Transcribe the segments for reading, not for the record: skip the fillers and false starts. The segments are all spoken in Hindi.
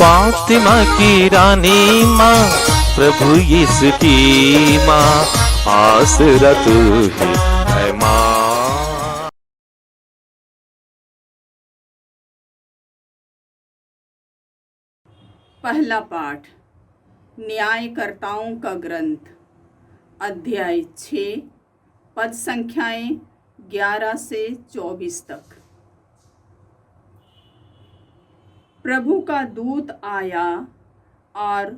फातिमा की रानी माँ, प्रभु यीशु की माँ, आसरा तू ही है माँ। पहला पाठ न्यायकर्ताओं का ग्रंथ, अध्याय 6, पद संख्याएं 11 से 24 तक। प्रभु का दूत आया और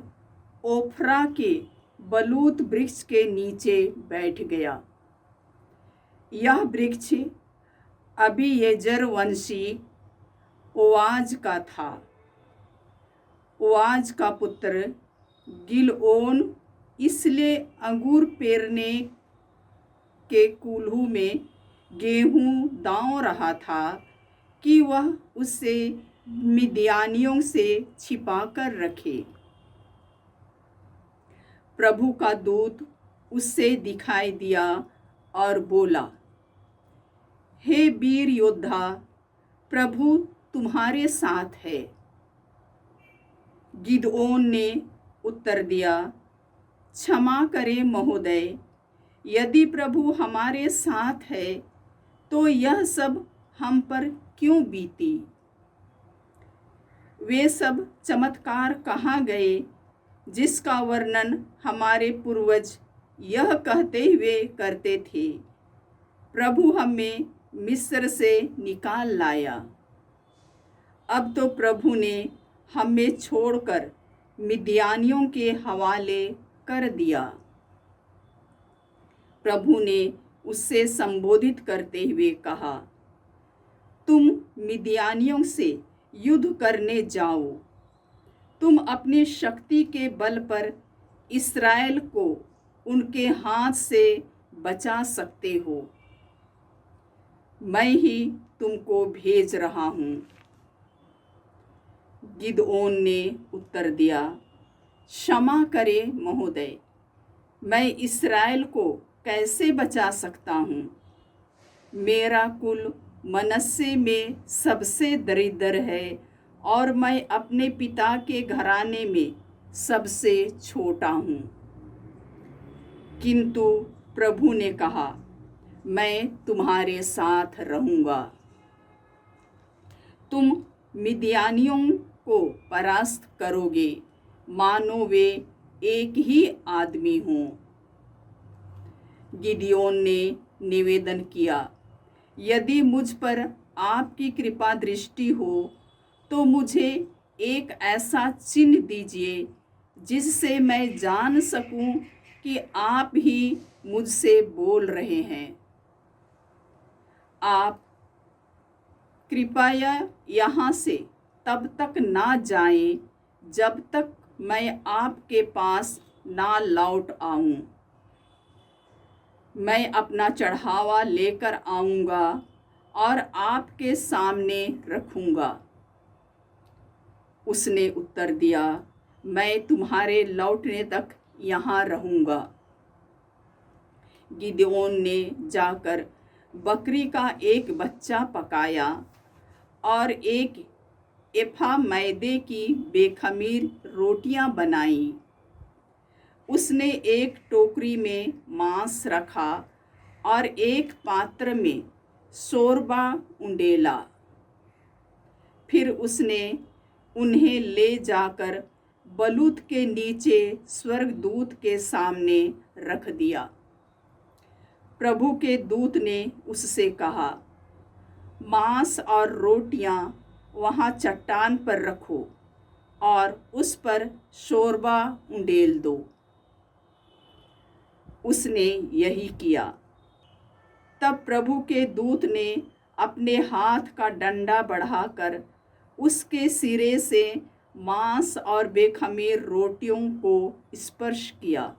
ओफ्रा के बलूत वृक्ष के नीचे बैठ गया। यह वृक्ष अबीएजेर वंशी ओआज का था। ओआज का पुत्र गिलओन इसलिए अंगूर पेरने के कुल्हू में गेहूं दांव रहा था कि वह उसे मिद्यानियों से छिपाकर रखे। प्रभु का दूत उससे दिखाई दिया और बोला, हे वीर योद्धा, प्रभु तुम्हारे साथ है। गिदओन ने उत्तर दिया, क्षमा करें महोदय, यदि प्रभु हमारे साथ है तो यह सब हम पर क्यों बीती? वे सब चमत्कार कहाँ गए जिसका वर्णन हमारे पूर्वज यह कहते हुए करते थे, प्रभु हमें मिस्र से निकाल लाया। अब तो प्रभु ने हमें छोड़कर मिद्यानियों के हवाले कर दिया। प्रभु ने उससे संबोधित करते हुए कहा, तुम मिद्यानियों से युद्ध करने जाओ। तुम अपनी शक्ति के बल पर इस्राएल को उनके हाथ से बचा सकते हो। मैं ही तुमको भेज रहा हूँ। गिदओन ने उत्तर दिया, क्षमा करें महोदय, मैं इस्राएल को कैसे बचा सकता हूँ? मेरा कुल मनस्से में सबसे दरिद्र है और मैं अपने पिता के घराने में सबसे छोटा हूँ। किंतु प्रभु ने कहा, मैं तुम्हारे साथ रहूँगा। तुम मिद्यानियों को परास्त करोगे मानो वे एक ही आदमी हों। गिदओन ने निवेदन किया, यदि मुझ पर आपकी कृपा दृष्टि हो तो मुझे एक ऐसा चिन्ह दीजिए जिससे मैं जान सकूं कि आप ही मुझसे बोल रहे हैं। आप कृपया यहाँ से तब तक ना जाएं जब तक मैं आपके पास ना लौट आऊं। मैं अपना चढ़ावा लेकर आऊँगा और आपके सामने रखूँगा। उसने उत्तर दिया, मैं तुम्हारे लौटने तक यहाँ रहूँगा। गिदओन ने जाकर बकरी का एक बच्चा पकाया और एक एफा मैदे की बेखमीर रोटियां बनाई। उसने एक टोकरी में मांस रखा और एक पात्र में शोरबा उंडेला। फिर उसने उन्हें ले जाकर बलूत के नीचे स्वर्गदूत के सामने रख दिया। प्रभु के दूत ने उससे कहा, मांस और रोटियां वहाँ चट्टान पर रखो और उस पर शोरबा उंडेल दो। उसने यही किया। तब प्रभु के दूत ने अपने हाथ का डंडा बढ़ाकर उसके सिरे से मांस और बेखमीर रोटियों को स्पर्श किया।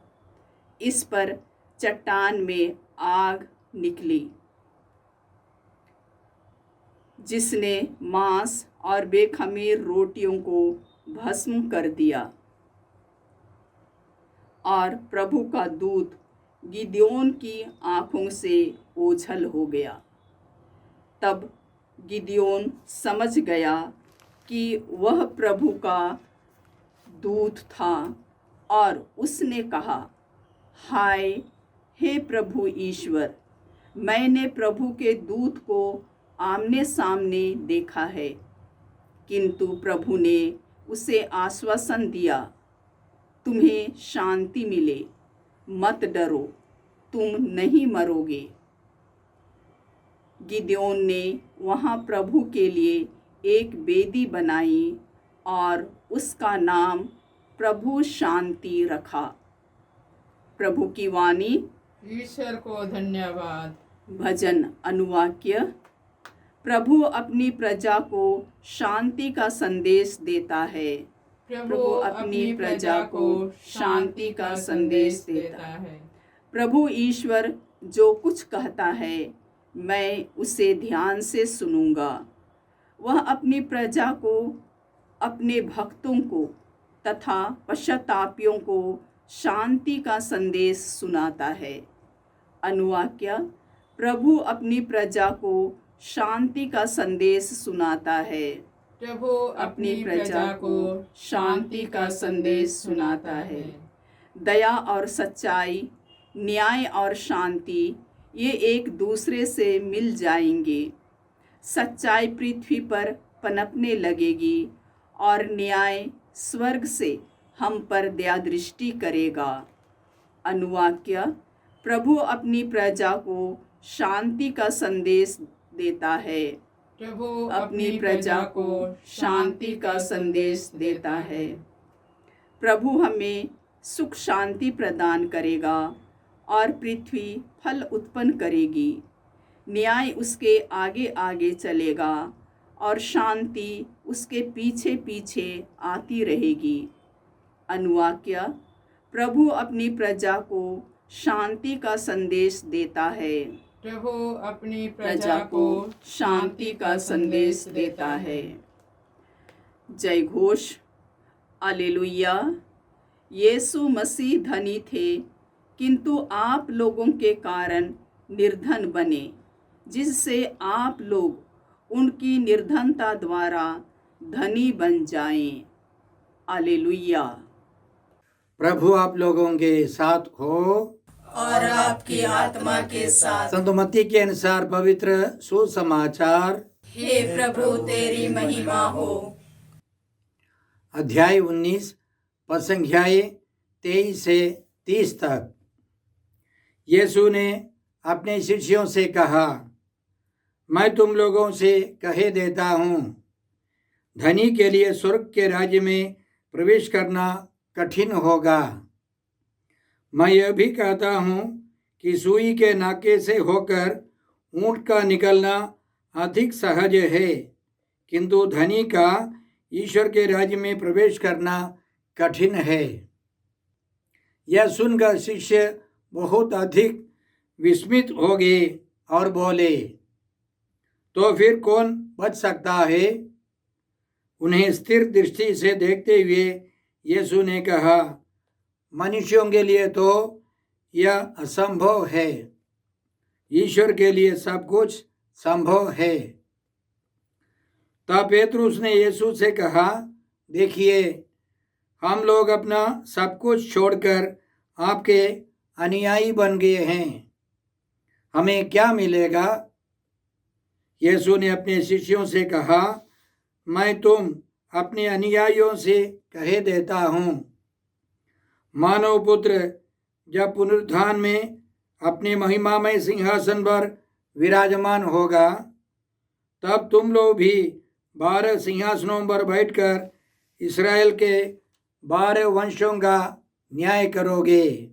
इस पर चट्टान में आग निकली, जिसने मांस और बेखमीर रोटियों को भस्म कर दिया। और प्रभु का दूत गिदओन की आँखों से ओझल हो गया। तब गिदओन समझ गया कि वह प्रभु का दूत था और उसने कहा, हाय हे प्रभु ईश्वर, मैंने प्रभु के दूत को आमने सामने देखा है। किंतु प्रभु ने उसे आश्वासन दिया, तुम्हें शांति मिले, मत डरो, तुम नहीं मरोगे। गिदोन ने वहाँ प्रभु के लिए एक वेदी बनाई और उसका नाम प्रभु शांति रखा। प्रभु की वाणी। ईश्वर को धन्यवाद। भजन अनुवाक्य। प्रभु अपनी प्रजा को शांति का संदेश देता है। प्रभु अपनी प्रजा को शांति का संदेश देता है। प्रभु ईश्वर जो कुछ कहता है मैं उसे ध्यान से सुनूंगा। वह अपनी प्रजा को, अपने भक्तों को तथा पश्चातापियों को शांति का संदेश सुनाता है। अनुवाक्य। प्रभु अपनी प्रजा को शांति का संदेश सुनाता है। प्रभु अपनी प्रजा को शांति का संदेश सुनाता है। दया और सच्चाई, न्याय और शांति ये एक दूसरे से मिल जाएंगे। सच्चाई पृथ्वी पर पनपने लगेगी और न्याय स्वर्ग से हम पर दया दृष्टि करेगा। अनुवाक्य। प्रभु अपनी प्रजा को शांति का संदेश देता है। प्रभु अपनी प्रजा को शांति का संदेश देता है। प्रभु हमें सुख शांति प्रदान करेगा और पृथ्वी फल उत्पन्न करेगी। न्याय उसके आगे आगे चलेगा और शांति उसके पीछे पीछे आती रहेगी। अनुवाक्य। प्रभु अपनी प्रजा को शांति का संदेश देता है। प्रभु अपनी प्रजा को शांति का संदेश देता है। जय घोष। हालेलुया। यीशु मसीह धनी थे, किंतु आप लोगों के कारण निर्धन बने, जिससे आप लोग उनकी निर्धनता द्वारा धनी बन जाएं। हालेलुया। प्रभु आप लोगों के साथ हो और आपकी आत्मा के साथ। संत मत्ती के अनुसार पवित्र सुसमाचार। हे प्रभु तेरी महिमा हो। अध्याय 19 पद संख्याएं 23 से 30 तक। यीशु ने अपने शिष्यों से कहा, मैं तुम लोगों से कहे देता हूँ, धनी के लिए स्वर्ग के राज्य में प्रवेश करना कठिन होगा। मैं यह भी कहता हूँ कि सुई के नाके से होकर ऊँट का निकलना अधिक सहज है, किंतु धनी का ईश्वर के राज्य में प्रवेश करना कठिन है। यह सुनकर शिष्य बहुत अधिक विस्मित हो गए और बोले, तो फिर कौन बच सकता है? उन्हें स्थिर दृष्टि से देखते हुए यीशु ने कहा, मनुष्यों के लिए तो यह असंभव है, ईश्वर के लिए सब कुछ संभव है। तब पेतरुस ने यीशु से कहा, देखिए, हम लोग अपना सब कुछ छोड़कर आपके अनुयायी बन गए हैं, हमें क्या मिलेगा? यीशु ने अपने शिष्यों से कहा, मैं तुम अपने अनुयायियों से कहे देता हूँ, मानव पुत्र जब पुनरुत्थान में अपने महिमामय सिंहासन पर विराजमान होगा, तब तुम लोग भी 12 सिंहासनों पर बैठकर इस्राएल के 12 वंशों का न्याय करोगे।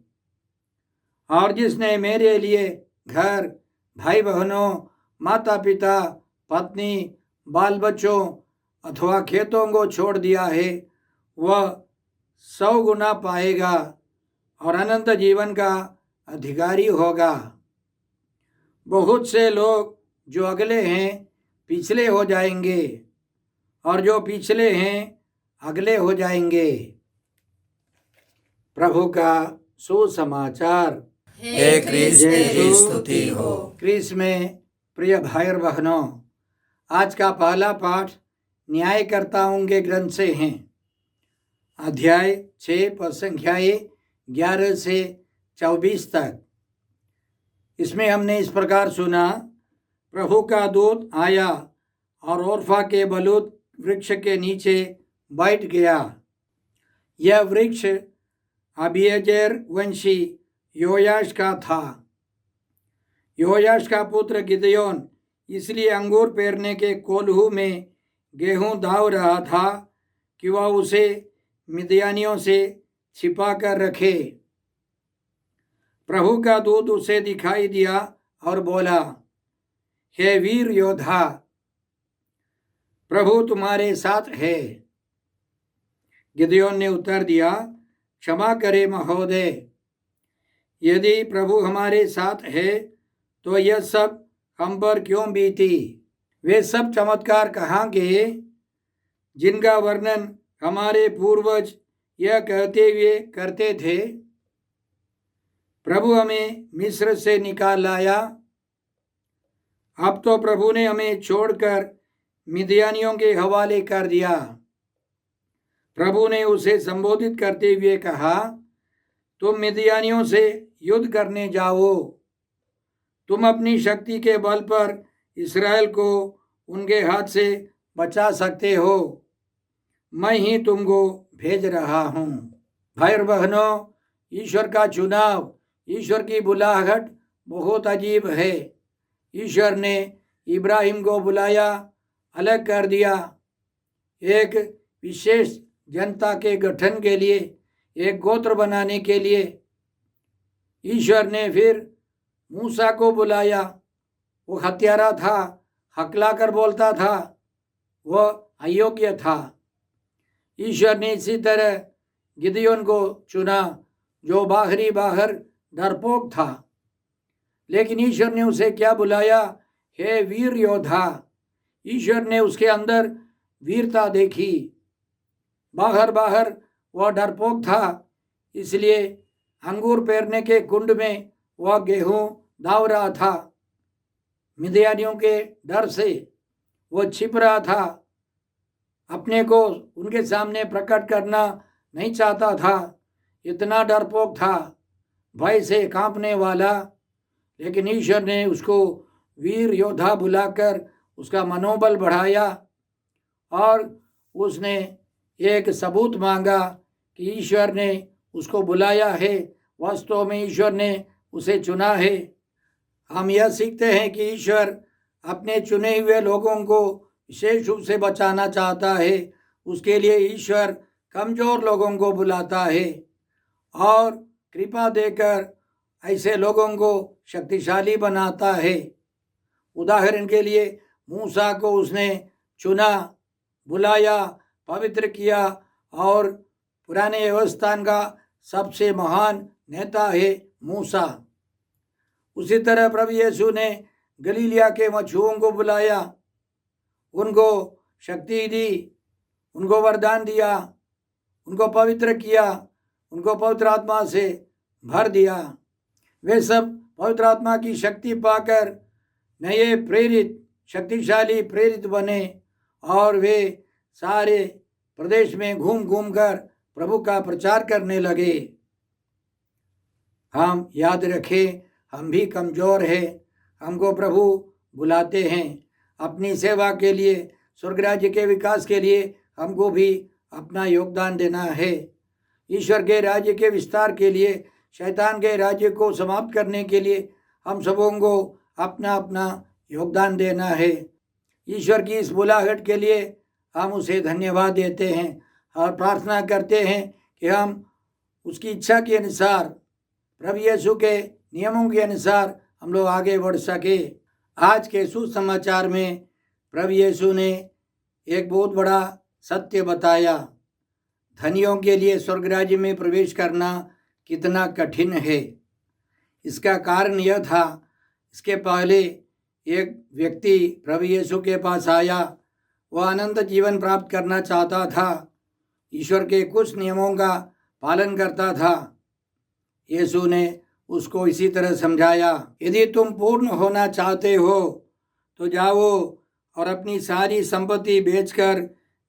और जिसने मेरे लिए घर, भाई बहनों, माता पिता, पत्नी, बाल बच्चों अथवा खेतों को छोड़ दिया है, वह 100 गुना पाएगा और अनंत जीवन का अधिकारी होगा। बहुत से लोग जो अगले हैं पिछले हो जाएंगे, और जो पिछले हैं अगले हो जाएंगे। प्रभु का सुसमाचार। हे क्रिस्त तेरी स्तुति हो। क्रिस्त में प्रिय भाई और बहनों, आज का पहला पाठ न्यायकर्ताओं के ग्रंथ से हैं। अध्याय 6 पद संख्याएं 11 से 24 तक। इसमें हमने इस प्रकार सुना, प्रभु का दूत आया और ओर्फा के बलूत वृक्ष के नीचे बैठ गया। यह वृक्ष अबीएजेर वंशी योआश का था। योआश का पुत्र गिदयोन इसलिए अंगूर पेरने के कोल्हू में गेहूं दाव रहा था कि वह उसे मिद्यानियों से छिपा कर रखे। प्रभु का दूत उसे दिखाई दिया और बोला, हे वीर योद्धा, प्रभु तुम्हारे साथ है। गिदयोन ने उत्तर दिया, क्षमा करे महोदय, यदि प्रभु हमारे साथ है तो यह सब हम पर क्यों बीती? वे सब चमत्कार कहाँ गए जिनका वर्णन हमारे पूर्वज यह कहते हुए करते थे, प्रभु हमें मिस्र से निकाल लाया। अब तो प्रभु ने हमें छोड़कर मिद्यानियों के हवाले कर दिया। प्रभु ने उसे संबोधित करते हुए कहा, तुम मिद्यानियों से युद्ध करने जाओ। तुम अपनी शक्ति के बल पर इस्राएल को उनके हाथ से बचा सकते हो। मैं ही तुमको भेज रहा हूँ। भाई और बहनों, ईश्वर का चुनाव, ईश्वर की बुलाहट बहुत अजीब है। ईश्वर ने इब्राहिम को बुलाया, अलग कर दिया, एक विशेष जनता के गठन के लिए, एक गोत्र बनाने के लिए। ईश्वर ने फिर मूसा को बुलाया, वो हत्यारा था, हकलाकर बोलता था, वह अयोग्य था। ईश्वर ने इसी तरह गिदयोन को चुना, जो बाहर डरपोक था, लेकिन ईश्वर ने उसे क्या बुलाया? हे वीर योद्धा। ईश्वर ने उसके अंदर वीरता देखी। बाहर वह डरपोक था, इसलिए अंगूर पेरने के कुंड में वह गेहूं दाव रहा था। मिद्यानियों के डर से वह छिप रहा था, अपने को उनके सामने प्रकट करना नहीं चाहता था, इतना डरपोक था, भय से कांपने वाला। लेकिन ईश्वर ने उसको वीर योद्धा बुलाकर उसका मनोबल बढ़ाया और उसने एक सबूत मांगा कि ईश्वर ने उसको बुलाया है, वास्तव में ईश्वर ने उसे चुना है। हम यह सीखते हैं कि ईश्वर अपने चुने हुए लोगों को विशेष रूप से बचाना चाहता है। उसके लिए ईश्वर कमज़ोर लोगों को बुलाता है और कृपा देकर ऐसे लोगों को शक्तिशाली बनाता है। उदाहरण के लिए मूसा को उसने चुना, बुलाया, पवित्र किया और पुराने व्यवस्थान का सबसे महान नेता है मूसा। उसी तरह प्रभु यीशु ने गलीलिया के मछुओं को बुलाया, उनको शक्ति दी, उनको वरदान दिया, उनको पवित्र किया, उनको पवित्र आत्मा से भर दिया। वे सब पवित्र आत्मा की शक्ति पाकर नए प्रेरित, शक्तिशाली प्रेरित बने और वे सारे प्रदेश में घूम कर प्रभु का प्रचार करने लगे। हम याद रखें, हम भी कमज़ोर हैं। हमको प्रभु बुलाते हैं अपनी सेवा के लिए, स्वर्ग राज्य के विकास के लिए हमको भी अपना योगदान देना है। ईश्वर के राज्य के विस्तार के लिए, शैतान के राज्य को समाप्त करने के लिए हम सबों को अपना अपना योगदान देना है। ईश्वर की इस बुलाहट के लिए हम उसे धन्यवाद देते हैं और प्रार्थना करते हैं कि हम उसकी इच्छा के अनुसार, प्रभु यीशु के नियमों के अनुसार हम लोग आगे बढ़ सके। आज के सुसमाचार में प्रभु यीशु ने एक बहुत बड़ा सत्य बताया। धनियों के लिए स्वर्ग राज्य में प्रवेश करना कितना कठिन है। इसका कारण यह था, इसके पहले एक व्यक्ति प्रभु यीशु के पास आया। वह अनंत जीवन प्राप्त करना चाहता था, ईश्वर के कुछ नियमों का पालन करता था। यीशु ने उसको इसी तरह समझाया, यदि तुम पूर्ण होना चाहते हो तो जाओ और अपनी सारी संपत्ति बेचकर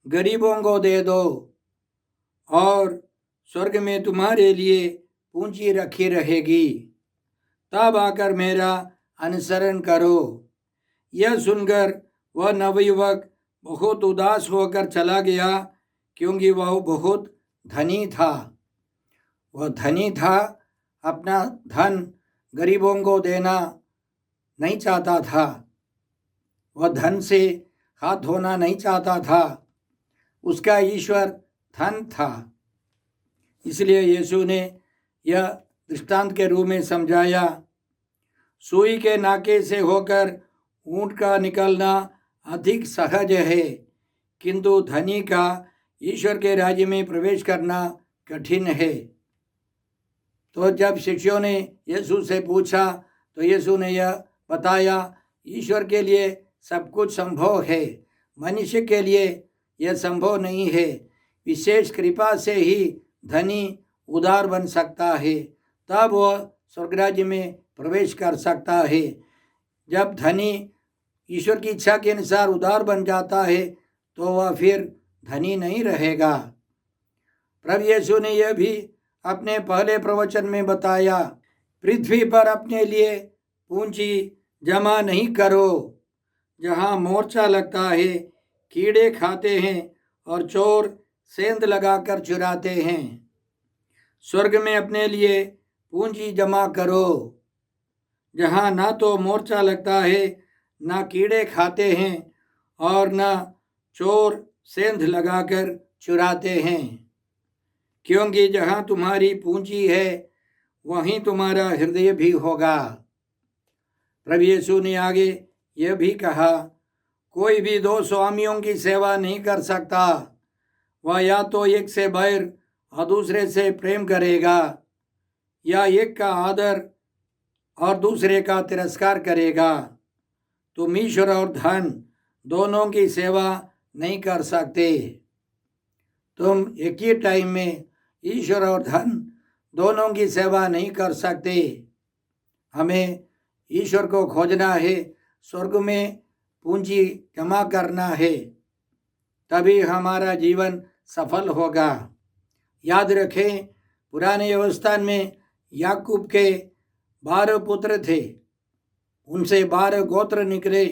गरीबों को दे दो, और स्वर्ग में तुम्हारे लिए पूंजी रखी रहेगी। तब आकर मेरा अनुसरण करो। यह सुनकर वह नवयुवक बहुत उदास होकर चला गया, क्योंकि वह बहुत धनी था। वह धनी था, अपना धन गरीबों को देना नहीं चाहता था। वह धन से हाथ धोना नहीं चाहता था। उसका ईश्वर धन था। इसलिए यीशु ने यह दृष्टांत के रूप में समझाया। सुई के नाके से होकर ऊंट का निकलना अधिक सहज है, किंतु धनी का ईश्वर के राज्य में प्रवेश करना कठिन है। तो जब शिष्यों ने यीशु से पूछा तो यीशु ने यह बताया, ईश्वर के लिए सब कुछ संभव है, मनुष्य के लिए यह संभव नहीं है। विशेष कृपा से ही धनी उदार बन सकता है, तब वह स्वर्गराज्य में प्रवेश कर सकता है। जब धनी ईश्वर की इच्छा के अनुसार उदार बन जाता है तो वह फिर धनी नहीं रहेगा। प्रभु यीशु ने यह भी अपने पहले प्रवचन में बताया, पृथ्वी पर अपने लिए पूंजी जमा नहीं करो, जहाँ मोर्चा लगता है, कीड़े खाते हैं और चोर सेंध लगाकर चुराते हैं। स्वर्ग में अपने लिए पूंजी जमा करो, जहाँ ना तो मोर्चा लगता है, ना कीड़े खाते हैं और ना चोर सेंध लगाकर चुराते हैं। क्योंकि जहाँ तुम्हारी पूंजी है, वहीं तुम्हारा हृदय भी होगा। प्रभु यीशु ने आगे यह भी कहा, कोई भी दो स्वामियों की सेवा नहीं कर सकता। वह या तो एक से बैर और दूसरे से प्रेम करेगा, या एक का आदर और दूसरे का तिरस्कार करेगा। तुम ईश्वर और धन दोनों की सेवा नहीं कर सकते। तुम एक ही टाइम में ईश्वर और धन दोनों की सेवा नहीं कर सकते। हमें ईश्वर को खोजना है, स्वर्ग में पूंजी जमा करना है, तभी हमारा जीवन सफल होगा। याद रखें, पुराने व्यवस्था में याकूब के 12 पुत्र थे, उनसे 12 गोत्र निकले।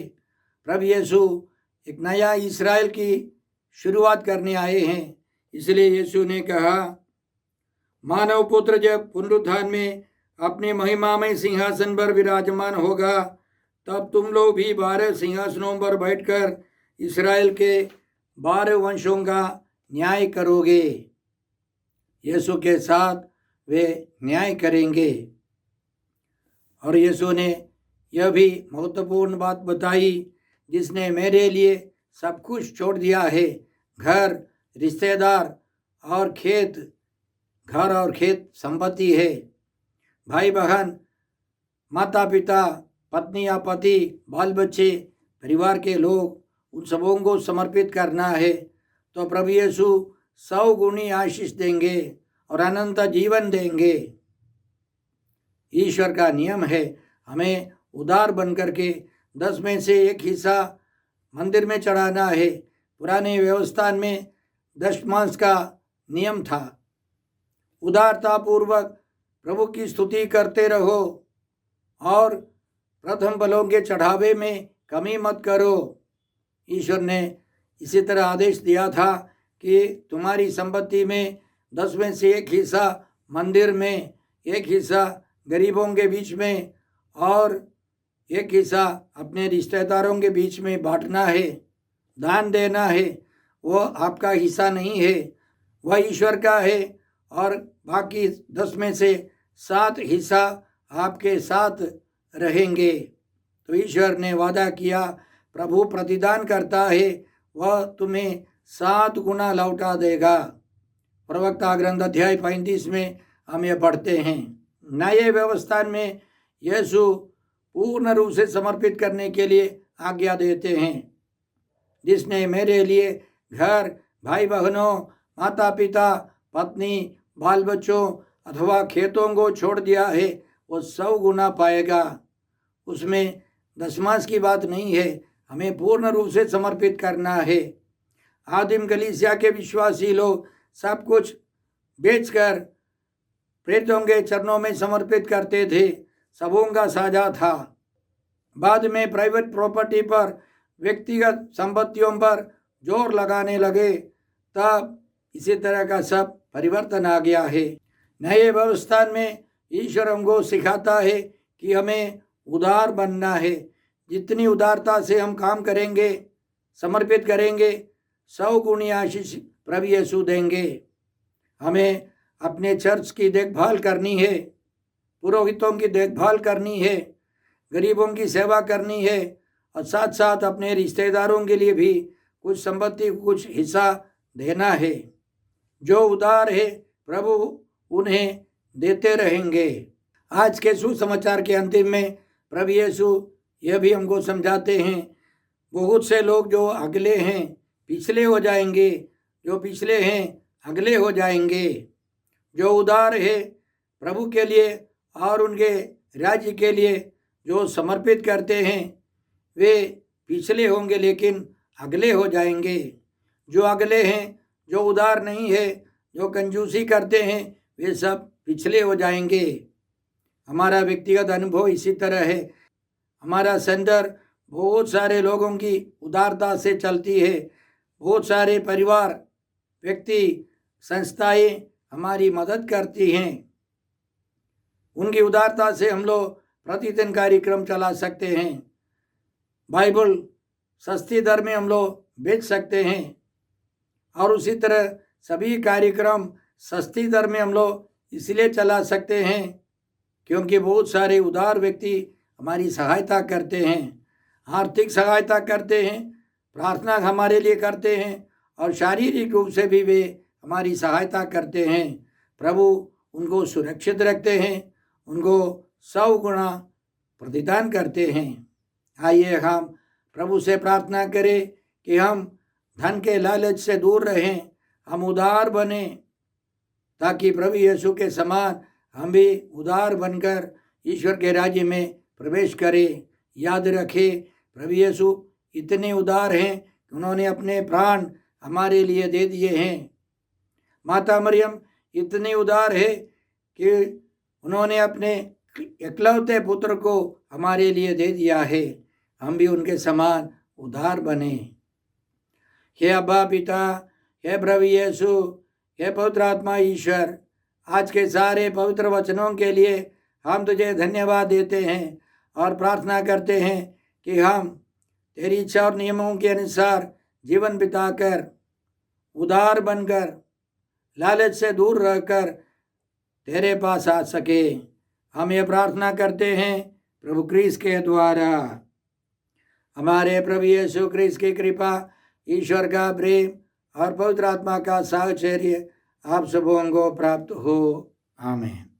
प्रभु यीशु एक नया इस्राएल की शुरुआत करने आए हैं। इसलिए यीशु ने कहा, मानव पुत्र जब पुनरुत्थान में अपने महिमामय सिंहासन पर विराजमान होगा, तब तुम लोग भी 12 सिंहासनों पर बैठकर इस्राएल के 12 वंशों का न्याय करोगे। यीशु के साथ वे न्याय करेंगे। और यीशु ने यह भी महत्वपूर्ण बात बताई, जिसने मेरे लिए सब कुछ छोड़ दिया है, घर, रिश्तेदार और खेत, घर और खेत संपत्ति है, भाई बहन, माता पिता, पत्नी या पति, बाल बच्चे, परिवार के लोग, उन सबों को समर्पित करना है, तो प्रभु यीशु 100 गुनी आशीष देंगे और अनंत जीवन देंगे। ईश्वर का नियम है, हमें उदार बन करके 10 में से 1 हिस्सा मंदिर में चढ़ाना है। पुराने व्यवस्था में दशमांश का नियम था। उदारता पूर्वक प्रभु की स्तुति करते रहो और प्रथम फलों के चढ़ावे में कमी मत करो। ईश्वर ने इसी तरह आदेश दिया था कि तुम्हारी संपत्ति में 10 में से 1 हिस्सा मंदिर में, 1 हिस्सा गरीबों के बीच में और 1 हिस्सा अपने रिश्तेदारों के बीच में बांटना है, दान देना है। वो आपका हिस्सा नहीं है, वह ईश्वर का है। और बाकी 10 में से 7 हिस्सा आपके साथ रहेंगे। तो ईश्वर ने वादा किया, प्रभु प्रतिदान करता है, वह तुम्हें 7 गुना लौटा देगा। प्रवक्ता ग्रंथ अध्याय 35 में हम ये पढ़ते हैं। नए व्यवस्था में यीशु पूर्ण रूप से समर्पित करने के लिए आज्ञा देते हैं। जिसने मेरे लिए घर, भाई बहनों, माता पिता, पत्नी, बाल बच्चों अथवा खेतों को छोड़ दिया है, वो 100 गुना पाएगा। उसमें दशमांश की बात नहीं है, हमें पूर्ण रूप से समर्पित करना है। आदिम कलीसिया के विश्वासी लोग सब कुछ बेचकर प्रेतों के चरणों में समर्पित करते थे। सबों का साझा था। बाद में प्राइवेट प्रॉपर्टी पर, व्यक्तिगत संपत्तियों पर जोर लगाने लगे, तब इसी तरह का सब परिवर्तन आ गया है। नए व्यवस्था में ईश्वर हमको सिखाता है कि हमें उदार बनना है। जितनी उदारता से हम काम करेंगे, समर्पित करेंगे, 100 गुणी आशीष प्रभु यीशु देंगे। हमें अपने चर्च की देखभाल करनी है, पुरोहितों की देखभाल करनी है, गरीबों की सेवा करनी है, और साथ साथ अपने रिश्तेदारों के लिए भी कुछ संपत्ति, कुछ हिस्सा देना है। जो उदार है प्रभु उन्हें देते रहेंगे। आज के सुसमाचार के अंतिम में प्रभु यीशु यह भी हमको समझाते हैं, बहुत से लोग जो अगले हैं पिछले हो जाएंगे, जो पिछले हैं अगले हो जाएंगे। जो उदार है प्रभु के लिए और उनके राज्य के लिए जो समर्पित करते हैं, वे पिछले होंगे लेकिन अगले हो जाएंगे। जो अगले हैं, जो उदार नहीं है, जो कंजूसी करते हैं, वे सब पिछले हो जाएंगे। हमारा व्यक्तिगत अनुभव इसी तरह है। हमारा सेंटर बहुत सारे लोगों की उदारता से चलती है। बहुत सारे परिवार, व्यक्ति, संस्थाएं हमारी मदद करती हैं। उनकी उदारता से हम लोग प्रतिदिन कार्यक्रम चला सकते हैं। बाइबल सस्ती दर में हम लोग बेच सकते हैं, और उसी तरह सभी कार्यक्रम सस्ती दर में हम लोग इसलिए चला सकते हैं क्योंकि बहुत सारे उदार व्यक्ति हमारी सहायता करते हैं, आर्थिक सहायता करते हैं, प्रार्थना हमारे लिए करते हैं, और शारीरिक रूप से भी वे हमारी सहायता करते हैं। प्रभु उनको सुरक्षित रखते हैं, उनको 100 गुना प्रतिदान करते हैं। आइए हम प्रभु से प्रार्थना करें कि हम धन के लालच से दूर रहें, हम उदार बने, ताकि प्रभु यीशु के समान हम भी उदार बनकर ईश्वर के राज्य में प्रवेश करें। याद रखें, प्रभु यीशु इतने उदार हैं कि उन्होंने अपने प्राण हमारे लिए दे दिए हैं। माता मरियम इतनी उदार है कि उन्होंने अपने एकलौते पुत्र को हमारे लिए दे दिया है। हम भी उनके समान उदार बने। हे अब्बा पिता, हे प्रभु यीशु, हे पवित्र आत्मा ईश्वर, आज के सारे पवित्र वचनों के लिए हम तुझे धन्यवाद देते हैं और प्रार्थना करते हैं कि हम तेरी इच्छा और नियमों के अनुसार जीवन बिताकर, उदार बनकर, लालच से दूर रहकर तेरे पास आ सके। हम ये प्रार्थना करते हैं प्रभु क्रिस्त के द्वारा। हमारे प्रभु यीशु क्रिस्त की कृपा, ईश्वर का प्रेम और पवित्र आत्मा का साहचर्य आप सबों को प्राप्त हो। आमीन।